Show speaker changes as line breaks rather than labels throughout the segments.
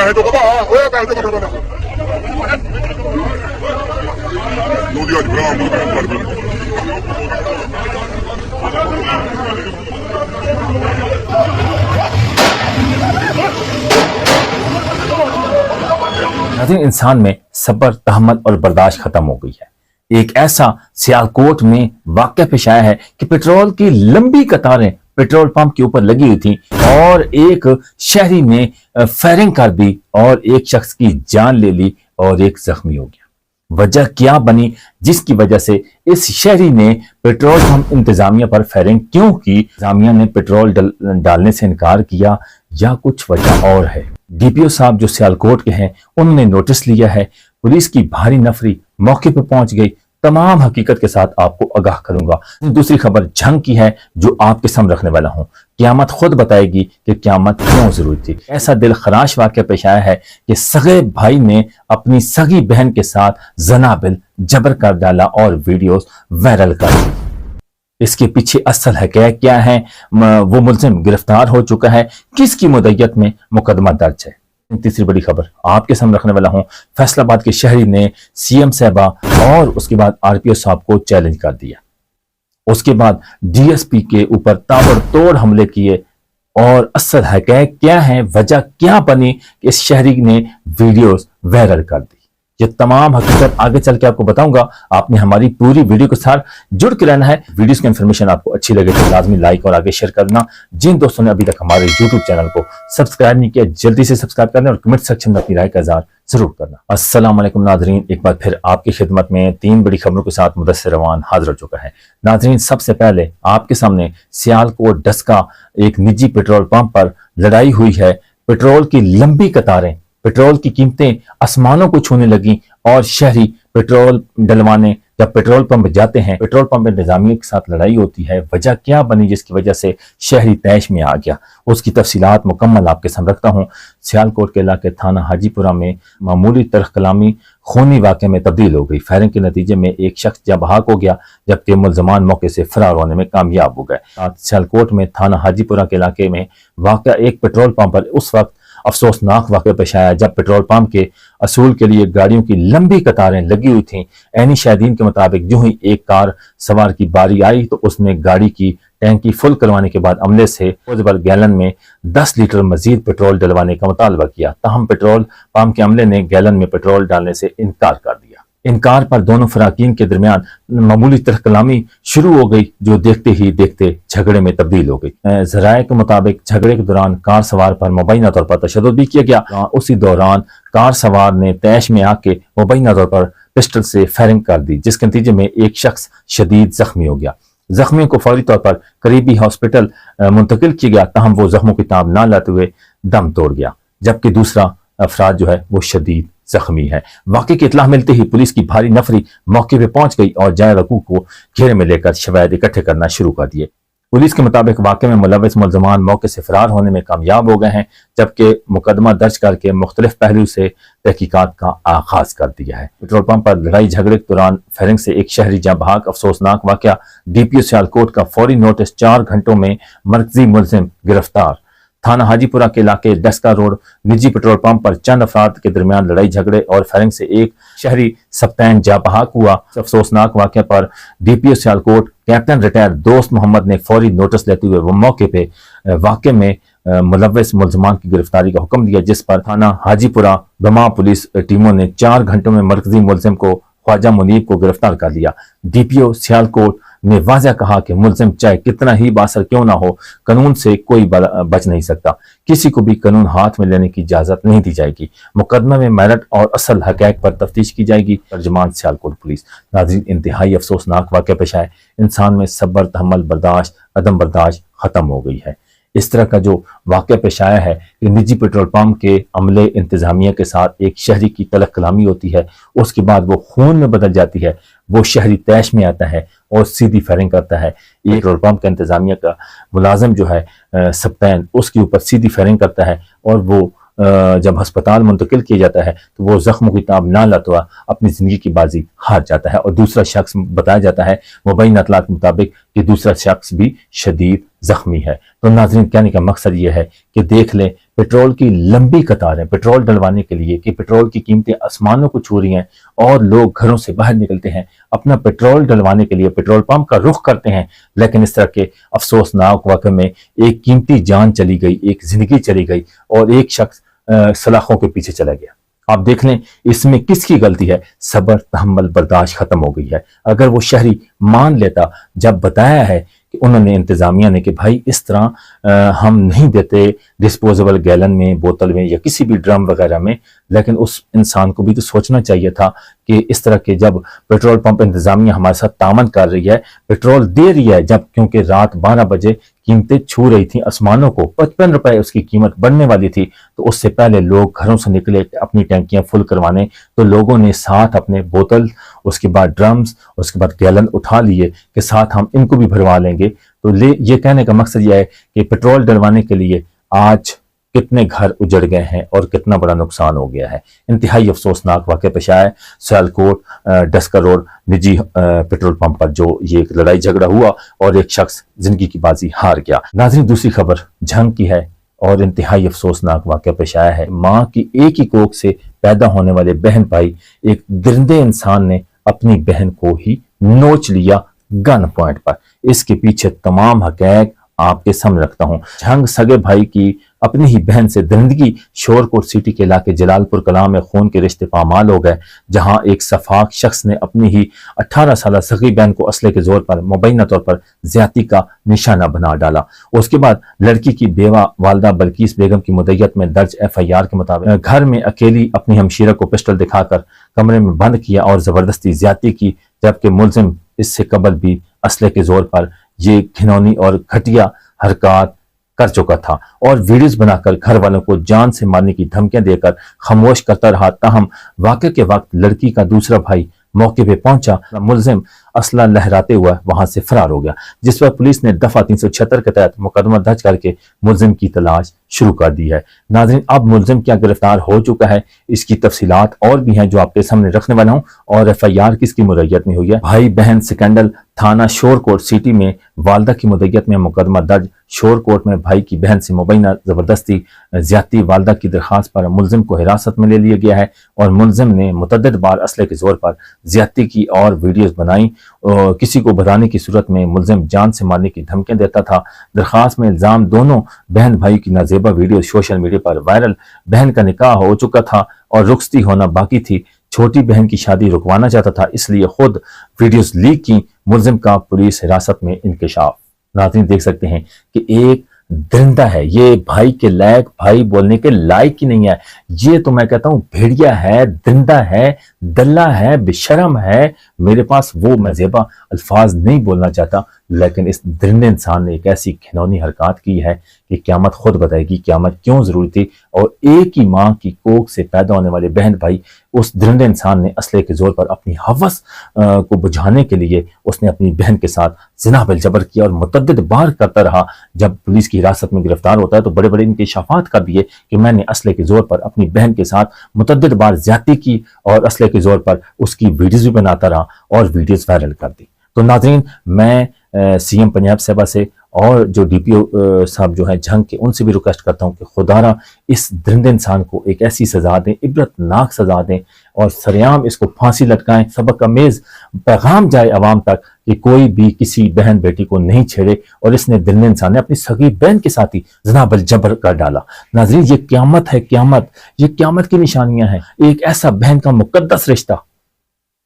ਪੈਸੇ ਤੋਂ ਕਢਾ ਓਏ ਪੈਸੇ ਤੋਂ ਕਢਾ ਲੋ ਜੀ ਅੱਜ ਬਰਾਮ ਨੂੰ ਕਰ ਦੇ
नाज़रीन, इंसान में सब्र, तहम्मुल और बर्दाश्त खत्म हो गई है। एक ऐसा सियालकोट में वाक़या पेश आया है कि पेट्रोल की लंबी कतारें पेट्रोल पंप के ऊपर लगी हुई थी और एक शहरी ने फायरिंग कर दी और एक शख्स की जान ले ली और एक जख्मी हो गया। वजह क्या बनी जिसकी वजह से इस शहरी ने पेट्रोल पंप इंतजामिया पर फायरिंग क्यों की? इंतजामिया ने पेट्रोल डालने से इनकार किया या कुछ वजह और है? डीपीओ साहब जो सियालकोट के हैं उन्होंने नोटिस लिया है। पुलिस की भारी नफरी मौके पर पहुंच गई। तमाम हकीकत के साथ आपको आगाह करूंगा। दूसरी खबर जंग की है जो आपके सामने रखने वाला हूं। क़यामत खुद बताएगी कि क़यामत क्यों जरूरी थी। ऐसा दिल खराश वाक़या पेश आया है कि सगे भाई ने अपनी सगी बहन के साथ ज़नाबिल जबर कर डाला और वीडियोस वायरल कर दी। इसके पीछे असल हक़ीक़त क्या है? वो मुलज़िम गिरफ्तार हो चुका है, किसकी मुद्दत में मुकदमा दर्ज है? तीसरी बड़ी खबर आपके सामने रखने वाला हूं। फैसलाबाद के शहरी ने सीएम साहबा और उसके बाद आरपीओ साहब को चैलेंज कर दिया। उसके बाद डीएसपी के ऊपर ताबड़तोड़ हमले किए और असल हक़ीक़त क्या है, वजह क्या बनी कि इस शहरी ने वीडियोस वायरल कर दी। ये तमाम हकीकत आगे चल के आपको बताऊंगा। आपने हमारी पूरी वीडियो के साथ जुड़ के रहना है। वीडियोस की इन्फॉर्मेशन आपको अच्छी लगे तो लाजमी लाइक और आगे शेयर करना। जिन दोस्तों ने अभी तक हमारे यूट्यूब चैनल को सब्सक्राइब नहीं किया जल्दी से सब्सक्राइब करना और कमेंट सेक्शन में अपनी राय का इज़हार जरूर करना। अस्सलाम वालेकुम नाज़रीन, एक बार फिर आपकी खिदमत में 3 बड़ी खबरों के साथ मुदस्सिर रवान हाजिर हो चुका है। नाज़रीन, सबसे पहले आपके सामने सियालकोट डस्का एक निजी पेट्रोल पंप पर लड़ाई हुई है। पेट्रोल की लंबी कतारें, पेट्रोल की कीमतें आसमानों को छूने लगी और शहरी पेट्रोल डलवाने जब पेट्रोल पंप जाते हैं, पेट्रोल पंप इंतजामिया के साथ लड़ाई होती है। वजह क्या बनी जिसकी वजह से शहरी तैश में आ गया, उसकी तफसीलात मुकम्मल आपके सामने रखता हूँ। सियालकोट के इलाके थाना हाजीपुरा में मामूली तरह कलामी खूनी वाक़े में तब्दील हो गई। फायरिंग के नतीजे में एक शख्स जब बहाक हो गया जबकि मुलजमान मौके से फरार होने में कामयाब हो गए। सियालकोट में थाना हाजीपुरा के इलाके में वाक़या एक पेट्रोल पंप पर उस वक्त अफसोसनाक वाक़या पेश आया जब पेट्रोल पंप के असूल के लिए गाड़ियों की लंबी कतारें लगी हुई थीं। ऐनी शाहिदीन के मुताबिक जो ही एक कार सवार की बारी आई तो उसने गाड़ी की टैंकी फुल करवाने के बाद अमले से डिस्पोजेबल गैलन में 10 लीटर मजीद पेट्रोल डलवाने का मुतालबा किया। ताहम पेट्रोल पंप के अमले ने गैलन में पेट्रोल डालने से इनकार कर दिया। इनकार पर दोनों फराकीन के दरमियान मामूली तरह कलामी शुरू हो गई जो देखते ही देखते झगड़े में तब्दील हो गई। ज़राए के मुताबिक झगड़े के दौरान कार सवार पर मुबैना तौर पर तशद्दुद भी किया गया। उसी दौरान कार सवार ने तैश में आके मुबैना तौर पर पिस्टल से फायरिंग कर दी जिसके नतीजे में एक शख्स शदीद जख्मी हो गया। जख्मियों को फौरी तौर पर करीबी हॉस्पिटल मुंतकिल किया गया। ताहम वो जख्मों की ताब ना लाते हुए दम तोड़ गया जबकि दूसरा अफराद जो है वो शदीद जख्मी है। वाक़े की इत्तला मिलते ही पुलिस की भारी नफरी मौके पे पहुंच गई और जाए वकूफ को घेरे में लेकर शवाहिद इकट्ठे करना शुरू कर दिए। पुलिस के मुताबिक वाक़े में मुलव्वस मुलज़मान मौके से फरार होने में कामयाब हो गए हैं जबकि मुकदमा दर्ज करके मुख्तलिफ पहलू से तहकीकात का आगाज कर दिया है। पेट्रोल पंप पर लड़ाई झगड़े के दौरान फायरिंग से एक शहरी जाँ बहाक अफसोसनाक वाक़या। डीपीओ सियालकोट का फौरी नोटिस, 4 घंटों में मरकजी मुलजिम गिरफ्तार। थाना हाजीपुरा के इलाके डस्का रोड निजी पेट्रोल पंप पर चंद अफराद के दरमियान लड़ाई झगड़े और फायरिंग से एक शहरी सप्तान जा बहाक हुआ। अफसोसनाक वाक़े पर डीपीओ सियालकोट कैप्टन रिटायर दोस्त मोहम्मद ने फौरी नोटिस लेते हुए वो मौके पे वाक़े में मुलव्वस मुलजमान की गिरफ्तारी का हुक्म दिया जिस पर थाना हाजीपुरा बमा पुलिस टीमों ने 4 घंटों में मरकजी मुलजिम को ख्वाजा मुनीब को गिरफ्तार कर लिया। डीपीओ सियालकोट ने वाज़ह कहा कि मुलजिम चाहे कितना ही बासर क्यों ना हो, कानून से कोई बच नहीं सकता। किसी को भी कानून हाथ में लेने की इजाजत नहीं दी जाएगी। मुकदमे में मेरिट और असल हक़ीक़त पर तफ्तीश की जाएगी। तर्जुमान सियालकोट पुलिस। नाज़रीन, इंतहाई अफसोसनाक वाक़या पेश आए। इंसान में सब्र, तहम्मुल, बर्दाश्त, अदम बर्दाश्त खत्म हो गई है। इस तरह का जो वाक़या पेश आया है कि निजी पेट्रोल पंप के अमले इंतजामिया के साथ एक शहरी की तलख कलामी होती है, उसके बाद वो खून में बदल जाती है। वो शहरी तैश में आता है और सीधी फायरिंग करता है। एक पेट्रोल पंप का इंतजामिया का मुलाजिम जो है सप्तान, उसके ऊपर सीधी फायरिंग करता है और वो जब अस्पताल मुंतकिल किया जाता है तो वो जख्मों की ताब ना लाता हुआ अपनी ज़िंदगी की बाजी हार जाता है। और दूसरा शख्स बताया जाता है मुबैना इत्तलात के मुताबिक कि दूसरा शख्स भी शदीद जख्मी है। तो नाज़रीन, कहने का मकसद ये है कि देख लें पेट्रोल की लंबी कतारें पेट्रोल डलवाने के लिए कि पेट्रोल की कीमतें आसमानों को छू रही हैं और लोग घरों से बाहर निकलते हैं अपना पेट्रोल डलवाने के लिए पेट्रोल पंप का रुख करते हैं, लेकिन इस तरह के अफसोसनाक वाक़े में एक कीमती जान चली गई, एक जिंदगी चली गई और एक शख्स सलाखों के पीछे चला गया। आप देख लें इसमें किसकी गलती है। सब्र तहम्मुल बर्दाश्त खत्म हो गई है। अगर वो शहरी मान लेता, जब बताया है कि उन्होंने इंतजामिया ने कि भाई इस तरह हम नहीं देते डिस्पोजेबल गैलन में, बोतल में या किसी भी ड्रम वगैरह में, लेकिन उस इंसान को भी तो सोचना चाहिए था कि इस तरह के जब पेट्रोल पंप इंतजामिया हमारे साथ तामन कर रही है, पेट्रोल दे रही है, जब क्योंकि रात 12 बजे कीमतें छू रही थी आसमानों को, 55 रुपए उसकी कीमत बढ़ने वाली थी, तो उससे पहले लोग घरों से निकले अपनी टैंकियां फुल करवाने, तो लोगों ने साथ अपने बोतल, उसके बाद ड्रम्स, उसके बाद गैलन उठा लिए कि साथ हम इनको भी भरवा लेंगे। तो ये कहने का मकसद यह है कि पेट्रोल डलवाने के लिए आज कितने घर उजड़ गए हैं और कितना बड़ा नुकसान हो गया है। इंतहाई अफसोसनाक वाक़या पेश आया है सियालकोट डस्कर रोड निजी पेट्रोल पंप पर, जो ये एक लड़ाई झगड़ा हुआ और एक शख्स जिंदगी की बाजी हार गया। नाज़रीन, दूसरी खबर झंग की है और इंतहाई अफसोसनाक वाक़या पेश आया है। माँ की एक ही कोख से पैदा होने वाले बहन भाई, एक दरिंदे इंसान ने अपनी बहन को ही नोच लिया गन पॉइंट पर। इसके पीछे तमाम हक़ैक़ आपके सामने रखता हूं। झंग सगे भाई की अपनी ही बहन से दरिंदगी शोरकोट सिटी के इलाके जलालपुर कलां में खून के रिश्ते पामाल हो गए, जहां एक सफाक शख्स ने अपनी ही 18 साल सगी बहन को असले के जोर पर मुबैना तौर पर ज्यादती का निशाना बना डाला। उसके बाद लड़की की बेवा वालदा बल्कीस बेगम की मुद्दत में दर्ज FIR के मुताबिक घर में अकेली अपनी हमशीरा को पिस्टल दिखाकर कमरे में बंद किया और जबरदस्ती ज्यादती की, जबकि मुलजिम इससे कबल भी असले के जोर पर ये घिनौनी और घटिया हरकत कर चुका था और वीडियोस बनाकर घर वालों को जान से मारने की धमकियां देकर खामोश करता रहा। ताहम वाक़े के वक्त लड़की का दूसरा भाई मौके पे पहुंचा, मुलजिम असला लहराते हुआ वहां से फरार हो गया, जिस पर पुलिस ने दफा 376 के तहत मुकदमा दर्ज करके मुलजिम की तलाश शुरू कर दी है। नाज़रीन, अब मुलजिम क्या गिरफ्तार हो चुका है, इसकी तफसीलात और भी हैं जो आपके सामने रखने वाला हूं, और FIR किसकी मुरैयत में हुई है। भाई बहन स्कैंडल थाना शोरकोट सिटी में वालदा की मुद्दत में मुकदमा दर्ज। शोरकोट में भाई की बहन से मुबैना जबरदस्ती ज्यादती वालदा की दरखास्त पर मुलजिम को हिरासत में ले लिया गया है और मुलजिम ने मुतअद्दिद बार असले के जोर पर ज्यादती की और वीडियोस बनाई। किसी को बताने की सूरत में मुलजिम जान से मारने की धमकियां देता था। दरखास्त में इल्जाम दोनों बहन भाई की नाजेबा वीडियो सोशल मीडिया पर वायरल। बहन का निकाह हो चुका था और रुखसती होना बाकी थी। छोटी बहन की शादी रुकवाना चाहता था, इसलिए खुद वीडियोस लीक की। मुलजिम का पुलिस हिरासत में इंकशाफ। नाज़रीन, देख सकते हैं कि एक दरिंदा है, ये भाई के लायक, भाई बोलने के लायक ही नहीं है। ये तो मैं कहता हूं भेड़िया है, दरिंदा है, दल्ला है, बेशरम है। मेरे पास वो मजेबा अल्फाज नहीं बोलना चाहता, लेकिन इस दरिंदे इंसान ने एक ऐसी घिनौनी हरकत की है कि क़यामत खुद बताएगी क़यामत क्यों जरूरी थी। और एक ही माँ की कोख से पैदा होने वाले बहन भाई, उस दरिंदे इंसान ने असले के जोर पर अपनी हवस को बुझाने के लिए उसने अपनी बहन के साथ ज़िना बिल जबर किया और मुतअद्दिद बार करता रहा। जब पुलिस की हिरासत में गिरफ्तार होता है तो बड़े बड़े इंकशाफात कर दिए कि मैंने असले के जोर पर अपनी बहन के साथ मुतअद्दिद बार ज्यादती की और असले के जोर पर उसकी वीडियोस भी बनाता रहा और वीडियोस वायरल कर दी। तो नाज़रीन, मैं CM पंजाब साहबा से और जो DPO साहब जो है झंग के, उनसे भी रिक्वेस्ट करता हूं कि खुदारा इस दरिंदे इंसान को एक ऐसी सजा दें, इबरतनाक सजा दें और सरेआम इसको फांसी लटकाएं। सबक अमेज पैगाम जाए अवाम तक कि कोई भी किसी बहन बेटी को नहीं छेड़े। और इसने दरिंदे इंसान ने अपनी सगी बहन के साथ ही ज़िना बिल जबर कर डाला। नाज़रीन, ये क़यामत है, क़यामत, ये क़यामत की निशानियां हैं। एक ऐसा बहन का मुकद्दस रिश्ता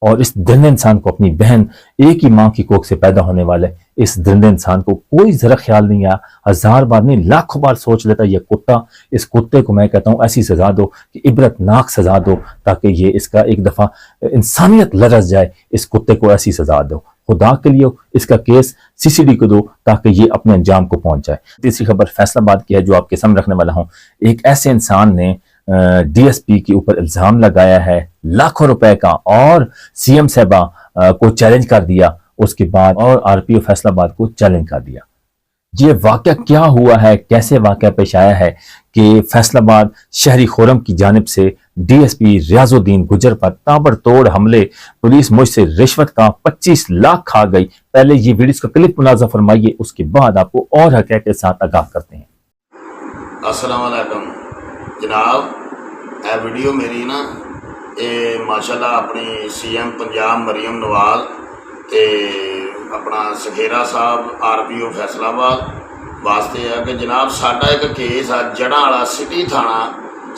और इस दरिंदे इंसान को अपनी बहन, एक ही माँ की कोख से पैदा होने वाले इस दरिंदे इंसान को कोई जरा ख्याल नहीं आया। 1000 बार नहीं, लाखों बार सोच लेता ये कुत्ता। इस कुत्ते को मैं कहता हूँ ऐसी सजा दो कि इबरतनाक सजा दो, ताकि ये इसका एक दफा इंसानियत लरस जाए। इस कुत्ते को ऐसी सजा दो, खुदा के लिए इसका केस CCD को दो ताकि ये अपने अंजाम को पहुंच जाए। तीसरी खबर फैसलाबाद की है जो आपके सामने रखने वाला हूँ। एक ऐसे इंसान ने DSP के ऊपर इल्जाम लगाया है लाखों रुपए का और CM साहबा को चैलेंज कर दिया, उसके बाद और RPO फैसलाबाद को चैलेंज कर दिया। ये वाकया क्या हुआ है, कैसे वाकया पेश आया है कि फैसलाबाद शहरी खोरम की जानिब से DSP रियाजुद्दीन गुजर पर ताबड़तोड़ हमले, पुलिस मुझसे रिश्वत का 25 लाख खा गई। पहले ये वीडियो का क्लिप मुलाजा फरमाइए, उसके बाद आपको और हक़ीक़त के साथ आगाह करते हैं।
अस्सलाम वालेकुम। ਜਨਾਬ ਇਹ ਵੀਡੀਓ ਮੇਰੀ ਨਾ ਇਹ ਮਾਸ਼ਾਅੱਲਾ ਆਪਣੀ ਸੀਐਮ ਪੰਜਾਬ ਮਰੀਮ ਨਵਾਜ਼ ਤੇ ਆਪਣਾ ਸਖੇਰਾ ਸਾਹਿਬ ਆਰਪੀਓ ਫੈਸਲਾਬਾਦ ਵਾਸਤੇ ਹੈ ਕਿ ਜਨਾਬ ਸਾਡਾ ਇੱਕ ਕੇਸ ਆ ਜੜ੍ਹਾਂ ਵਾਲਾ ਸਿਟੀ ਥਾਣਾ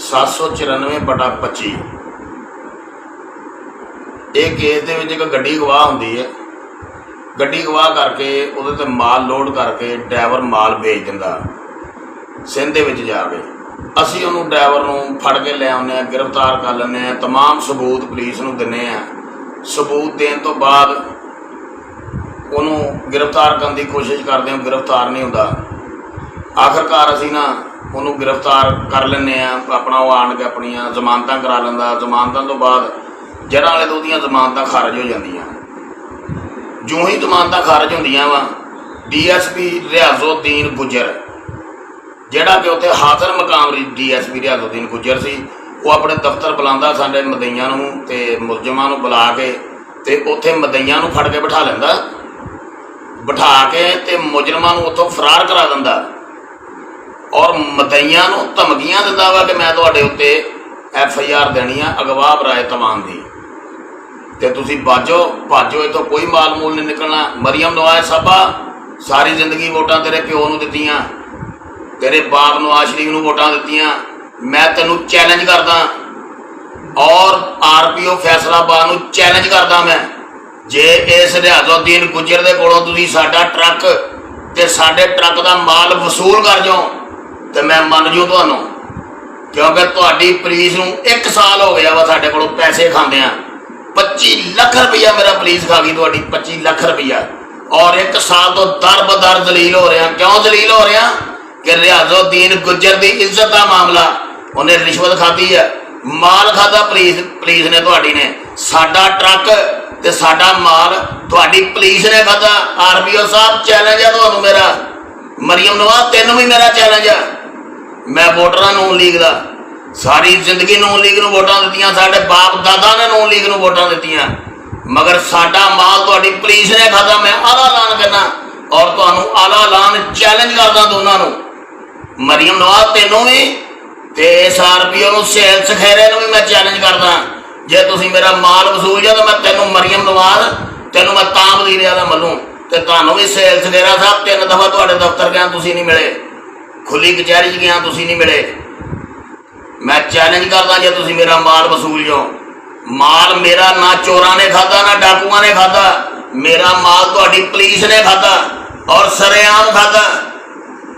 794/25। ਇਹ ਕੇਸ ਦੇ ਵਿੱਚ ਇੱਕ ਗੱਡੀ ਗਵਾਹ ਹੁੰਦੀ ਹੈ। ਗੱਡੀ ਗਵਾਹ ਕਰਕੇ ਉਹਦੇ ਤੇ ਮਾਲ ਲੋਡ ਕਰਕੇ ਡਰਾਈਵਰ ਮਾਲ ਵੇਚ ਦਿੰਦਾ ਸਿੰਧ ਦੇ ਵਿੱਚ ਜਾ ਕੇ। ਅਸੀਂ ਉਹਨੂੰ ਡਰਾਈਵਰ ਨੂੰ ਫੜ ਕੇ ਲੈ ਆਉਂਦੇ ਹਾਂ, ਗ੍ਰਿਫਤਾਰ ਕਰ ਲੈਂਦੇ ਹਾਂ, तमाम ਸਬੂਤ ਪੁਲਿਸ ਨੂੰ ਦਿੰਦੇ ਹਾਂ। ਸਬੂਤ ਦੇਣ ਤੋਂ ਬਾਅਦ ਉਹਨੂੰ ਗ੍ਰਿਫਤਾਰ ਕਰਨ ਦੀ ਕੋਸ਼ਿਸ਼ ਕਰਦੇ ਹਾਂ, ਗ੍ਰਿਫਤਾਰ ਨਹੀਂ ਹੁੰਦਾ। ਆਖਰਕਾਰ ਅਸੀਂ ਨਾ ਉਹਨੂੰ ਗ੍ਰਿਫਤਾਰ ਕਰ ਲੈਂਦੇ ਹਾਂ। ਆਪਣਾ ਉਹ ਆਣ ਕੇ ਆਪਣੀਆਂ ਜ਼ਮਾਨਤਾਂ ਕਰਾ ਲੈਂਦਾ। ਜ਼ਮਾਨਤਾਂ ਤੋਂ ਬਾਅਦ ਜੜ੍ਹਾਂ ਵਾਲੇ ਤੋਂ ਉਹਦੀਆਂ ਜ਼ਮਾਨਤਾਂ ਖਾਰਜ ਹੋ ਜਾਂਦੀਆਂ। ਜਿਉਂ ਹੀ ਜ਼ਮਾਨਤਾਂ ਖਾਰਜ ਹੁੰਦੀਆਂ ਵਾ DSP ਰਿਆਜ਼ੁਦੀਨ ਗੁੱਜਰ, ਜਿਹੜਾ ਕਿ ਉੱਥੇ ਹਾਜ਼ਰ ਮਕਾਮ DSP ਰਿਆਜ਼ੁਦੀਨ ਗੁੱਜਰ ਸੀ, ਉਹ ਆਪਣੇ ਦਫ਼ਤਰ ਬੁਲਾਉਂਦਾ ਸਾਡੇ ਮਦਈਆਂ ਨੂੰ ਤੇ ਮੁਲਜ਼ਮਾਂ ਨੂੰ ਬੁਲਾ ਕੇ ਤੇ ਉੱਥੇ ਮਦਈਆਂ ਨੂੰ ਫੜ ਕੇ ਬਿਠਾ ਲੈਂਦਾ। ਬਿਠਾ ਕੇ ਤੇ ਮੁਜਰਮਾਂ ਨੂੰ ਉੱਥੋਂ ਫਰਾਰ ਕਰਾ ਦਿੰਦਾ ਔਰ ਮਦਈਆਂ ਨੂੰ ਧਮਕੀਆਂ ਦਿੰਦਾ ਵਾ ਕਿ ਮੈਂ ਤੁਹਾਡੇ ਉੱਤੇ FIR ਦੇਣੀ ਆ ਅਗਵਾ ਬਰਾਏ ਤਮਾਮ ਦੀ, ਤੇ ਤੁਸੀਂ ਭਾਜੋ ਇੱਥੋਂ ਕੋਈ ਮਾਲ ਮੂਲ ਨਹੀਂ ਨਿਕਲਣਾ। ਮਰੀਮ ਨਵਾਜ਼ ਸਾਹਿਬਾ ਸਾਰੀ ਜ਼ਿੰਦਗੀ ਵੋਟਾਂ ਤੇਰੇ ਪਿਓ ਨੂੰ ਦਿੱਤੀਆਂ, ਤੇਰੇ ਬਾਪ ਨਵਾਜ਼ ਸ਼ਰੀਫ ਨੂੰ ਵੋਟਾਂ ਦਿੱਤੀਆਂ। ਮੈਂ ਤੈਨੂੰ ਚੈਲੰਜ ਕਰਦਾ ਔਰ RPO ਫੈਸਲਾਬਾਦ ਨੂੰ ਚੈਲੰਜ ਕਰਦਾ ਮੈਂ, ਜੇ ਇਸ ਰਿਆਜ਼ੁਦੀਨ ਗੁੱਜਰ ਦੇ ਕੋਲੋਂ ਤੁਸੀਂ ਸਾਡਾ ਟਰੱਕ ਤੇ ਸਾਡੇ ਟਰੱਕ ਦਾ ਮਾਲ ਵਸੂਲ ਕਰ ਜਾਓ ਤੇ ਮੈਂ ਮੰਨ ਜੂ ਤੁਹਾਨੂੰ, ਕਿਉਂਕਿ ਤੁਹਾਡੀ ਪੁਲਿਸ ਨੂੰ 1 ਸਾਲ ਹੋ ਗਿਆ ਵਾ ਸਾਡੇ ਕੋਲੋਂ ਪੈਸੇ ਖਾਂਦਿਆਂ। 25 ਲੱਖ ਰੁਪਈਆ ਮੇਰਾ ਪੁਲਿਸ ਖਾ ਗਈ ਤੁਹਾਡੀ, 25 ਲੱਖ ਰੁਪਈਆ। ਔਰ 1 ਸਾਲ ਤੋਂ ਦਰ ਬਦਰ ਦਲੀਲ ਹੋ ਰਿਹਾ। ਕਿਉਂ ਦਲੀਲ ਹੋ ਰਿਹਾ? ਕਿ ਰਿਆਜ਼ੁਦੀਨ ਗੁੱਜਰ ਦੀ ਇੱਜ਼ਤ ਦਾ ਮਾਮਲਾ, ਉਹਨੇ ਰਿਸ਼ਵਤ ਖਾਧੀ ਹੈ, ਮਾਲ ਖਾਧਾ ਪੁਲਿਸ ਨੇ ਤੁਹਾਡੀ ਨੇ। ਸਾਡਾ ਟਰੱਕ ਤੇ ਸਾਡਾ ਮਾਲ ਤੁਹਾਡੀ ਪੁਲਿਸ ਨੇ ਖਾਧਾ। RPO ਸਾਹਿਬ ਚੈਲੰਜ ਹੈ ਤੁਹਾਨੂੰ ਮੇਰਾ, ਮਰੀਮ ਨਵਾਜ਼ ਤੈਨੂੰ ਵੀ ਮੇਰਾ ਚੈਲੰਜ ਹੈ। ਮੈਂ ਵੋਟਰਾਂ ਨੂਨ ਲੀਗ ਦਾ ਸਾਰੀ ਜ਼ਿੰਦਗੀ ਨੂਨ ਲੀਗ ਨੂੰ ਵੋਟਾਂ ਦਿੱਤੀਆਂ, ਸਾਡੇ ਬਾਪ ਦਾਦਾ ਨੇ ਨੂਨ ਲੀਗ ਨੂੰ ਵੋਟਾਂ ਦਿੱਤੀਆਂ, ਮਗਰ ਸਾਡਾ ਮਾਲ ਤੁਹਾਡੀ ਪੁਲਿਸ ਨੇ ਖਾਧਾ। ਮੈਂ ਆਲਾ ਐਲਾਨ ਕਰਨਾ ਔਰ ਤੁਹਾਨੂੰ ਆਲਾ ਐਲਾਨ ਚੈਲੰਜ ਕਰਦਾ ਦੋਨਾਂ ਨੂੰ, ਮਰੀਮ ਨਵਾਜ਼ ਤੈਨੂੰ ਵੀ ਤੇ ਇਸ RPO ਨੂੰ ਸੇਲ ਸਖੇਰੇ ਨੂੰ ਵੀ ਮੈਂ ਚੈਲੰਜ ਕਰਦਾ। ਜੇ ਤੁਸੀਂ ਮੇਰਾ ਮਾਲ ਵਸੂਲ ਜਾ ਤਾਂ ਮੈਂ ਤੈਨੂੰ ਮਰੀਮ ਨਵਾਜ਼ ਤੈਨੂੰ ਮੈਂ ਤਾਂ ਵਜ਼ੀਰ ਆਲਾ ਮੱਲੂ ਤੇ ਤੁਹਾਨੂੰ ਵੀ ਸੇਲ ਸਖੇਰਾ ਸਾਹਿਬ 3 ਦਫਾ ਤੁਹਾਡੇ ਦਫ਼ਤਰ ਗਿਆ ਤੁਸੀਂ ਨਹੀਂ ਮਿਲੇ, ਖੁੱਲੀ ਕਚਹਿਰੀ 'ਚ ਗਿਆ ਤੁਸੀਂ ਨਹੀਂ ਮਿਲੇ। ਮੈਂ ਚੈਲੰਜ ਕਰਦਾ ਜੇ ਤੁਸੀਂ ਮੇਰਾ ਮਾਲ ਵਸੂਲ ਜਾਓ। ਮਾਲ ਮੇਰਾ ਨਾ ਚੋਰਾਂ ਨੇ ਖਾਧਾ ਨਾ ਡਾਕੂਆਂ ਨੇ ਖਾਧਾ, ਮੇਰਾ ਮਾਲ ਤੁਹਾਡੀ ਪੁਲਿਸ ਨੇ ਖਾਧਾ ਔਰ ਸਰੇਆਮ ਖਾਧਾ।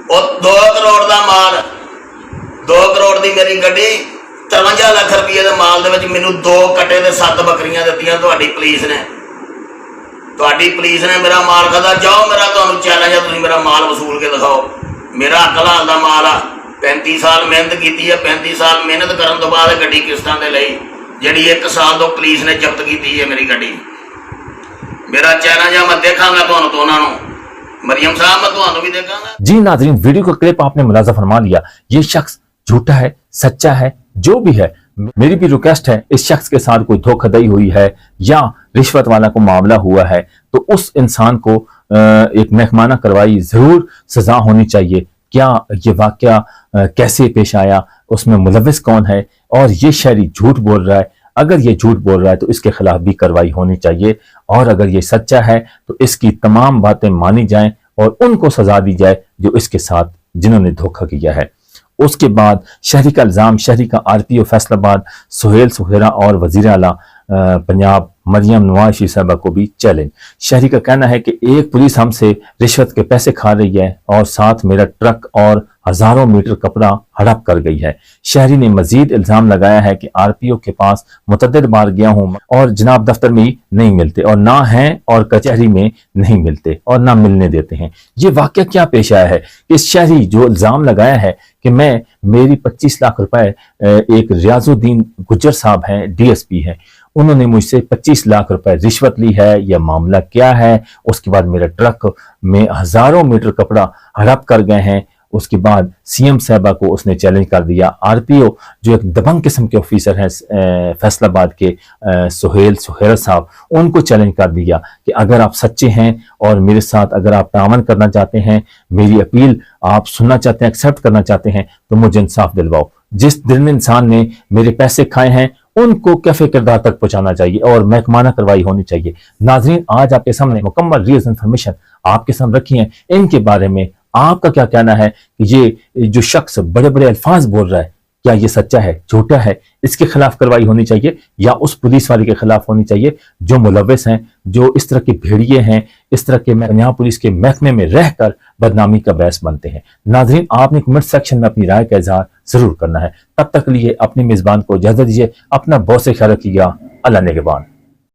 ਉਹ 2 ਕਰੋੜ ਦਾ ਮਾਲ, 2 ਕਰੋੜ ਦੀ ਮੇਰੀ ਗੱਡੀ, 53 ਲੱਖ ਰੁਪਏ ਦੇ ਮਾਲ ਦੇ ਵਿੱਚ ਮੈਨੂੰ 2 ਕੱਟੇ ਤੇ 7 ਬੱਕਰੀਆਂ ਦਿੱਤੀਆਂ ਤੁਹਾਡੀ ਪੁਲਿਸ ਨੇ। ਤੁਹਾਡੀ ਪੁਲਿਸ ਨੇ ਮੇਰਾ ਮਾਲ ਖਾਧਾ। ਜਾਓ, ਮੇਰਾ ਤੁਹਾਨੂੰ ਚੈਲੰਜ ਹੈ, ਤੁਸੀਂ ਮੇਰਾ ਮਾਲ ਵਸੂਲ ਕੇ ਦਿਖਾਓ। ਮੇਰਾ ਹਲਾਲ ਦਾ ਮਾਲ ਆ, 35 ਸਾਲ ਮਿਹਨਤ ਕੀਤੀ ਹੈ। 35 ਸਾਲ ਮਿਹਨਤ ਕਰਨ ਤੋਂ ਬਾਅਦ ਗੱਡੀ ਕਿਸ਼ਤਾਂ ਤੇ ਲਈ, ਜਿਹੜੀ 1 ਸਾਲ ਤੋਂ ਪੁਲਿਸ ਨੇ ਜ਼ਬਤ ਕੀਤੀ ਹੈ ਮੇਰੀ ਗੱਡੀ। ਮੇਰਾ ਚੈਲੰਜ ਹੈ, ਮੈਂ ਦੇਖਾਂਗਾ ਤੁਹਾਨੂੰ ਦੋਨਾਂ ਨੂੰ। मरियम साहब मैं तो भी देखा।
जी नाज़रीन, वीडियो का क्लिप आपने मुलाज़ा फरमा लिया। ये शख्स झूठा है, सच्चा है, जो भी है, मेरी भी रिक्वेस्ट है, इस शख्स के साथ कोई धोखाधड़ी हुई है या रिश्वत वाला को मामला हुआ है तो उस इंसान को एक महकमाना कार्रवाई जरूर सजा होनी चाहिए। क्या ये वाकया कैसे पेश आया, उसमें मुलविस कौन है और ये शहरी झूठ बोल रहा है, अगर ये झूठ बोल रहा है तो इसके खिलाफ भी कार्रवाई होनी चाहिए और अगर ये सच्चा है तो इसकी तमाम बातें मानी जाएं और उनको सजा दी जाए जो इसके साथ जिन्होंने धोखा किया है। उसके बाद शहरी का इल्ज़ाम, शहरी का RPO फैसलाबाद सुहेल सुहेरा और वज़ीर आला पंजाब मरियम नवाज शरीफ साहबा को भी चैलेंज। शहरी का कहना है कि एक पुलिस हमसे रिश्वत के पैसे खा रही है और साथ मेरा ट्रक और हजारों मीटर कपड़ा हड़प कर गई है। शहरी ने मजीद इल्जाम लगाया है कि RPO के पास मुतअद्दिद बार गया हूं और जनाब दफ्तर में ही नहीं मिलते और ना हैं और कचहरी में नहीं मिलते और ना मिलने देते हैं। ये वाकया क्या पेश आया है? इस शहरी जो इल्जाम लगाया है कि मेरी 25 लाख रुपए, एक रियाजुद्दीन गुज्जर साहब हैं, DSP हैं, उन्होंने मुझसे 25 लाख रुपए रिश्वत ली है, यह मामला क्या है? उसके बाद मेरे ट्रक में हजारों मीटर कपड़ा हड़प कर गए हैं, उसके बाद सीएम साहबा को उसने चैलेंज कर दिया। आरपीओ जो एक दबंग किस्म के ऑफिसर हैं फैसलाबाद के सुहेल साहब, उनको चैलेंज कर दिया कि अगर आप सच्चे हैं और मेरे साथ अगर आप तावन करना चाहते हैं, मेरी अपील आप सुनना चाहते हैं, एक्सेप्ट करना चाहते हैं, तो मुझे इंसाफ दिलवाओ। जिस दिन इंसान ने मेरे पैसे खाए हैं उनको कैफे किरदार तक पहुंचाना चाहिए और महकमाना कार्रवाई होनी चाहिए। नाजरीन, आज आपके सामने मुकम्मल रियल इंफॉर्मेशन आपके सामने रखी है। इनके बारे में आपका क्या कहना है कि ये जो शख्स बड़े बड़े अल्फाज बोल रहा है, क्या ये सच्चा है, झूठा है? इसके खिलाफ कार्रवाई होनी चाहिए या उस पुलिस वाले के खिलाफ होनी चाहिए जो मुलव्वस हैं, जो इस तरह के भेड़िए हैं, इस तरह के पंजाब पुलिस के महकमे में रहकर बदनामी का बायस बनते हैं। नाजरीन, आपने कमेंट सेक्शन में अपनी राय का इजहार जरूर करना है। तब तक लिए अपनी मेजबान को इजाजत दीजिए। अपना बहुत से ख्याल रखिएगा। अल्लाह निगहबान।